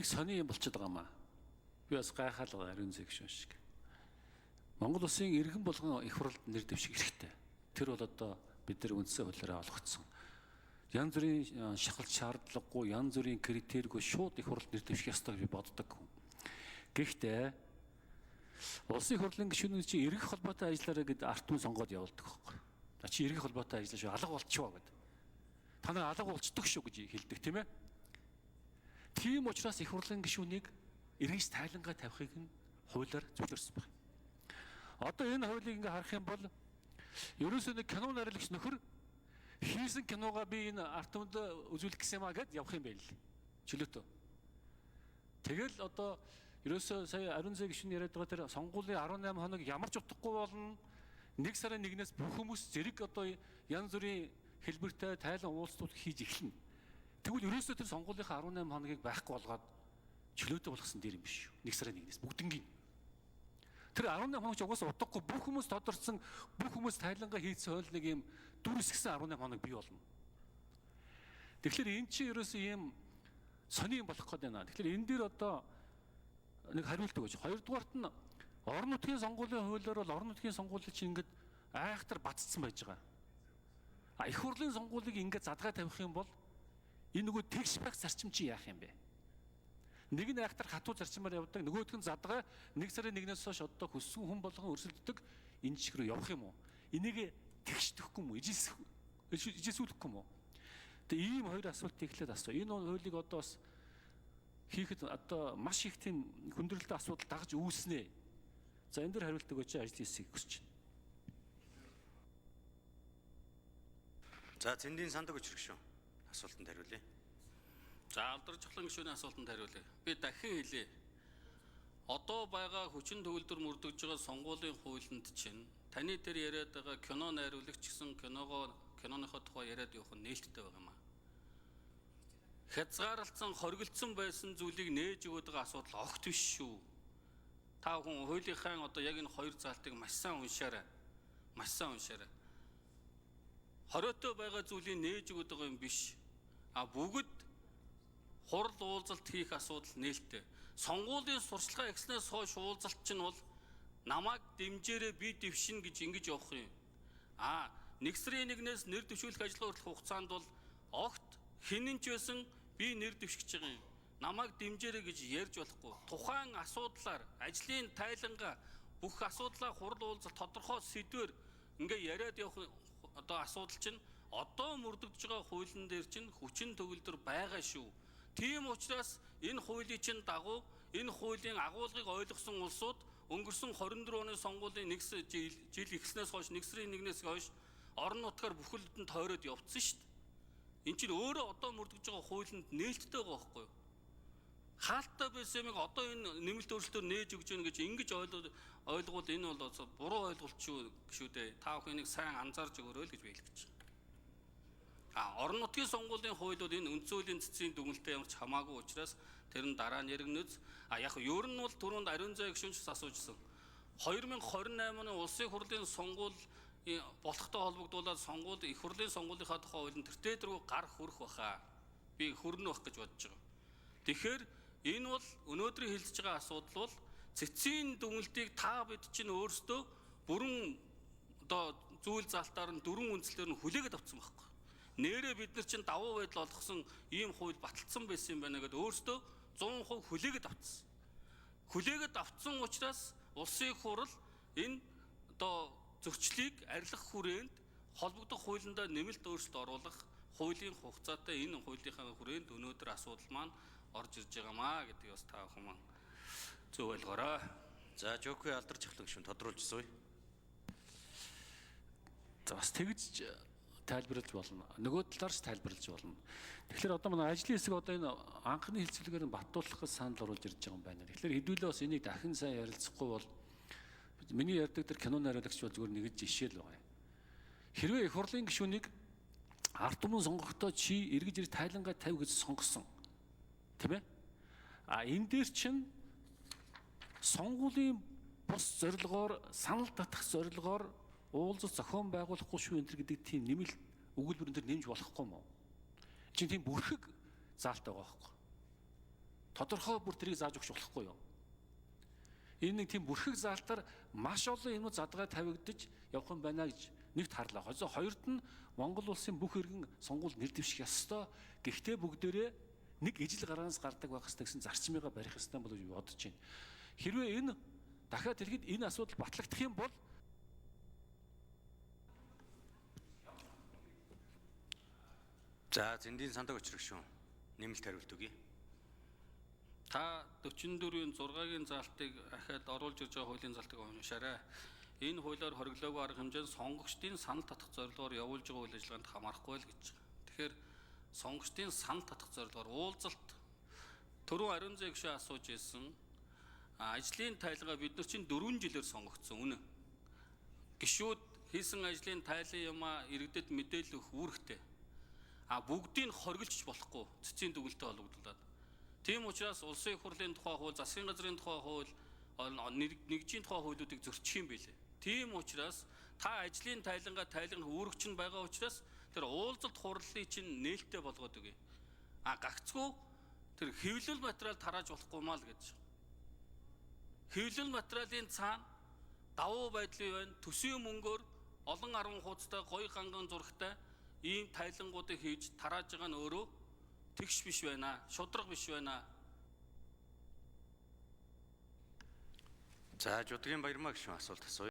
Сони юм болчиход байгаа маа. Би бас гайхал ариун зэг шиг. Монгол улсын иргэн болгон их хурлд нэр дэвших хэрэгтэй. Тэр бол одоо бид нар үндсэн хуулиараа олгогдсон. Янз бүрийн шахалт шаардлагагүй, янз бүрийн критерийгүй шууд их хурлд нэр дэвших ёстой гэж би боддог. Гэхдээ улсын их хурлын гишүүнүүд чинь иргэх холбоотой ажиллаараа гэд арт түмэн сонгоод явуулдаг байхгүй. Чи иргэх холбоотой ажиллаж шүү, алга болчихвоо гэд. Та нар алга болцдог шүү гэж хэлдэг тийм ээ. Тийм учраас их хурлын гишүүнийг эргэж тайлангаа тавихыг нь хуулиар зөвлөрсөн байна. Одоо энэ хуулийг ингээ харах юм бол ерөөсөө нэг кино найруулагч нөхөр хийсэн киногаа би энэ арт түмэнд үзүүлэх гэсэн юм а гэд явах юм байл. Чөлөөтөө. Тэгэл одоо ерөөсөө сая ариун зэг гишүүн яриад байгаа тэр сонгуулийн 18 хоног ямар ч утгагүй болно. Нэг сарын нэгнээс бүх хүмүүс зэрэг одоо янз бүрийн хэлбэртэй тайлан уулзтууд хийж эхэлнэ. Тэгвэл ерөөсөө тэр сонгуулийнхаа 18 хоногийг байхгүй болгоод чөлөөтэй болгосон дээр юм биш шүү. Нэг сарын нэгнээс бүгднгийн. Тэр 18 хоног угаасаа удахгүй бүх хүмүүс тодорцсон, бүх хүмүүс тайлангаа хийсэн хууль нэг юм дүрсгсэн 18 хоног бий болно. Тэгэхээр эн чинь ерөөсөө ийм сони юм болох гээд байна. Тэгэхээр энэ дээр одоо нэг хариулт өгөөч. Хоёрдугаарт нь орон нутгийн сонгуулийн хуулиар бол орон нутгийн сонгуулийн чинь ингээд айхтар бацсан байж байгаа. Их хурлын сонгуулийг ингээд задгаа тавих юм бол энэ нөгөө тэгш байх зарчим чи яах юм бэ? Нэг нь айхтар хатуу зарчмаар явдаг, нөгөөх нь задгаа нэг сарын нэгнээс хойш одоо хүссэн хүн болгон өрсөлддөг энэ шиг рүү явах юм уу? Энийг тэгшдэхгүй юм уу? Ижисүүлэхгүй юм уу? Тэгээ ийм хоёр асуулт ихлээд асуу. Энэ хуулийг одоо бас хийхэд одоо маш их тийм хүндрэлтэй асуудал дагаж үүснэ. За энэ дөр хариулт өгөөч ажил хийсийг хүсэж байна. За цэндийн санд өгч шүү. Асуултанд хариулъя. За алдар жохлон гишүүний асуултанд хариулъя. Би дахин хэлье. Одоо байгаа хүчин төгөлдөр мөрдөж байгаа сонгуулийн хуулинд чинь таны дээр яриад байгаа кино найруулагч гэсэн киноныхоо тухай яриад явах нь нээлттэй байгаа юм аа. Хязгаарлалцсан, хоригдсан байсан зүйлийг нээж өгöd байгаа асуудал огт биш шүү. Та хүн хуулийнхаа одоо яг энэ хоёр заалтыг маш сайн уншаарай. Маш сайн уншаарай. Хориотой байгаа зүйлийг нээж өгöd байгаа юм биш. Бүгд хурал уулзалт хийх асуудал нээлттэй. Сонгуулийн сурчлагын агснаас хойш уулзалт чинь бол намайг дэмжээрээ би дэвшин гэж ингэж явах юм. Нэг сарын нэгнээс нэр дэвшүүлэх ажлын хүртэлх хугацаанд бол огт хинэн ч байсан би нэр дэвшиж байгаа юм. Намайг дэмжээрэй гэж ярьж болохгүй. Тухайн асуудлаар ажлын тайлангаа бүх асуудлаа хурал уулзалт тодорхой сэдвээр ингээ яриад явах одоо асуудал чинь одоо мөрдөгдөж байгаа хуулийн дээр чинь хүчин төгөлдөр байгаа шүү. Тийм учраас энэ хуулийн чинь дагуу энэ хуулийн агуулгыг ойлгосон улсууд өнгөрсөн 24 оны сонгуулийн жил эхлснээс хойш 1 сарын 1-ээс хойш орон нутгаар бүхэлдэн тойроод явцсан шүү дээ. Энэ чинь өөрөө одоо мөрдөгдөж байгаа хуулинд нээлттэй байгаа байхгүй юу? Хаалттай байсан юмыг одоо энэ нэмэлт өөрчлөлтөөр нээж өгч гэнэ гэж ингэж ойлгуул энэ бол буруу ойлголт шүү дээ. Та бүхэн энийг сайн анзаарч өгөөрэй л гэж би хэлэх гэж байна. Орон нутгийн сонгуулийн хууль бол энэ үндсөлийн цэцгийн дүгнэлтэд ямар ч хамаагүй учраас тэр нь дараа нь яригнөз. Яг нь ер нь бол түрүүнд ариун зай гишүүнч асуужсэн. 2028 оны улсын хурлын сонгуул болохтой холбогдуулаад их хурлын сонгуулийнхаа тухай хуулийн тэртээ дөрөв гар хүрэх баха. Би хүрнэ бах гэж бодож байгаа. Тэгэхээр энэ бол өнөөдрийн хэлж байгаа асуудал бол цэцгийн дүгнэлтийг та бид чинь өөрсдөө бүрэн одоо зүйл залтаар нь дөрвөн үндслээр нь хүлээгээд авсан байхгүй. Нэрээ бид нар чинь давуу байдал олгосон ийм хууль баталсан байсан юм байна гэдээ өөрсдөө 100% хүлээгээд авцсан. Хүлээгээд авцсан учраас улсын хурал энэ одоо зөрчлийг арилгах хүрээнд холбогдох хуулиндаа нэмэлт өөрчлөлт оруулах хуулийн хугацаатай энэ хуулийнхаа хүрээнд өнөөдөр асуудал маань орж ирж байгаамаа гэдгийг бас та бүхэн зөв ойлгоорой. За жокгүй алдар жохлон гишүүн тодруулж сууя. За бас тэгж тайлбарлаж болно. Нөгөө талаарч тайлбарлаж болно. Тэгэхээр одоо манай ажлын хэсэг одоо энэ анхны хэлцүүлгээр нь баттуулахыг санал оруулж ирж байгаа юм байна. Тэгэхээр хэдүүлээ бас энийг дахин сайн ярилцахгүй бол миний ярьдаг тэр кино найруулагч бол зүгээр нэгж жишээл байгаа юм. Хэрвээ их хурлын гишүүнийг арт түмэн сонгохдоо чи эргэж ирэх тайлангаа тавь гэж сонгосон. Тийм ээ? Энэ дээр чинь сонгуулийн бус зорилгоор санал татах зорилгоор уулзалт зохион байгуулахгүй шүү энэ гэдэг тийм нэмэлт өгүүлбэрэн дээр нэмж болохгүй юм уу? Чинь тийм бүрхэг заалт байгаа байхгүй. тодорхой бүр тэрийг зааж өгч болохгүй юу? Энэ нэг тийм бүрхэг заалтаар маш олон юмнууд задгай тавигдаж явах юм байна гэж нэгт харлаа. Хоёрд нь Монгол улсын бүх иргэн сонгуульд нэр дэвших ёстой. Гэхдээ бүгдээрээ нэг ижил гараанаас гардаг байх ёстой гэсэн зарчмыгаа барих ёстой болов уу бодож байна. Хэрвээ энэ дахиад хэлэхэд энэ асуудал батлагдах юм бол За зэндийн сандаг учрагшгүй. Нэмэлт хариулт өгье. Та 44-ийн 6-гийн залтыг ахаад оруулж ирж байгаа хуулийн залтыг уншаарай. Энэ хуулиар хориглоогүй арга хэмжээнд сонгогчдын санал татах зорилгоор явуулж байгаа үйл ажиллагаанд хамаарахгүй л гэж байгаа. Тэгэхээр сонгогчдын санал татах зорилгоор уулзалт түрүү ариун зэ гişүү асууж ирсэн ажлын тайлгаа бид нар чинь 4 жилээр сонгогдсон үнэ. Гişүүд хийсэн ажлын тайлан юмаа иргэдэд мэдээлэл өгөх үүрэгтэй. Бүгдийг хоригдчих болохгүй цэцгийн дүгэлтэй холбогдлоод. Тийм учраас улсын их хурлын тухай хууль, засгийн газрын тухай хууль, нэгжийн тухай хуулиудыг зөрчих юм билээ. Тийм учраас та ажлын тайлангаа тайлгах үүрэгч нь байгаа учраас тэр уулзалт хурлыг чинь нээлттэй болгоод өгье. Гагцгүй тэр хэвлэл материал тарааж болохгүй маа л гэж. Хэвлэл материалын цаана давуу байдлын байна, төсвийн мөнгөөр олон 10 хуудастай гоё ганган зурагтай ийм тайлангуудыг хийж тарааж байгаа нь өөрөө тэгш биш байна, шудраг биш байна. За Жудгийн Баярмаа гişүүн асуулт асууя.